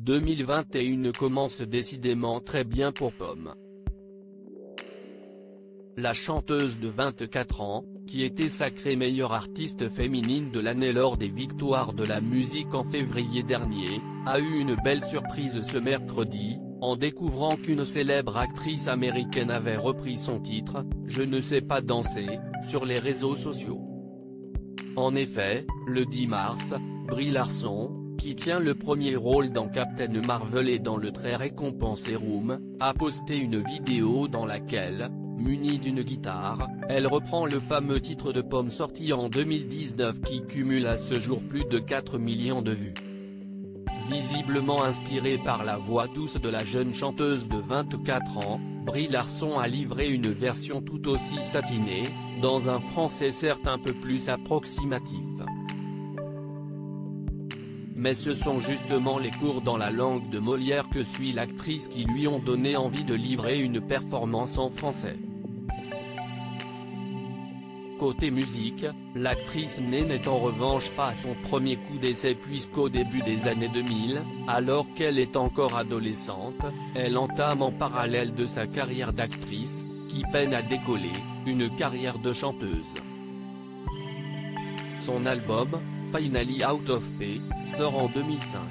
2021 commence décidément très bien pour Pomme. La chanteuse de 24 ans, qui était sacrée meilleure artiste féminine de l'année lors des victoires de la musique en février dernier, a eu une belle surprise ce mercredi, en découvrant qu'une célèbre actrice américaine avait repris son titre « Je ne sais pas danser » sur les réseaux sociaux. En effet, le 10 mars, Brie Larson, qui tient le premier rôle dans Captain Marvel et dans le très récompensé Room, a posté une vidéo dans laquelle, munie d'une guitare, elle reprend le fameux titre de Pomme sorti en 2019 qui cumule à ce jour plus de 4 millions de vues. Visiblement inspirée par la voix douce de la jeune chanteuse de 24 ans, Brie Larson a livré une version tout aussi satinée, dans un français certes un peu plus approximatif. Mais ce sont justement les cours dans la langue de Molière que suit l'actrice qui lui ont donné envie de livrer une performance en français. Côté musique, l'actrice n'est en revanche pas à son premier coup d'essai puisqu'au début des années 2000, alors qu'elle est encore adolescente, elle entame en parallèle de sa carrière d'actrice, qui peine à décoller, une carrière de chanteuse. Son album, Finally Out of Pay, sort en 2005.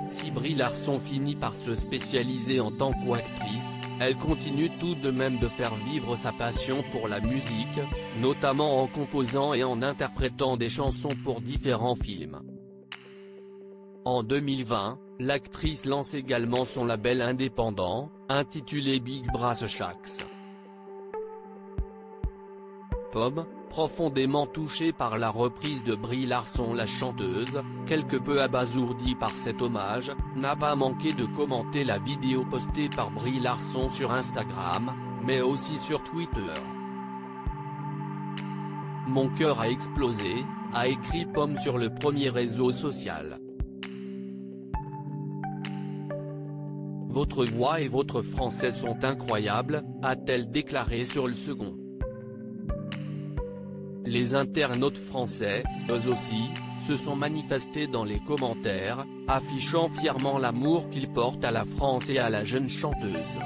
Si Brie Larson finit par se spécialiser en tant qu'actrice, elle continue tout de même de faire vivre sa passion pour la musique, notamment en composant et en interprétant des chansons pour différents films. En 2020, l'actrice lance également son label indépendant, intitulé Big Brass Shacks. Pomme, profondément touchée par la reprise de Brie Larson la chanteuse, quelque peu abasourdie par cet hommage, n'a pas manqué de commenter la vidéo postée par Brie Larson sur Instagram, mais aussi sur Twitter. « Mon cœur a explosé », a écrit Pomme sur le premier réseau social. « Votre voix et votre français sont incroyables », a-t-elle déclaré sur le second. Les internautes français, eux aussi, se sont manifestés dans les commentaires, affichant fièrement l'amour qu'ils portent à la France et à la jeune chanteuse.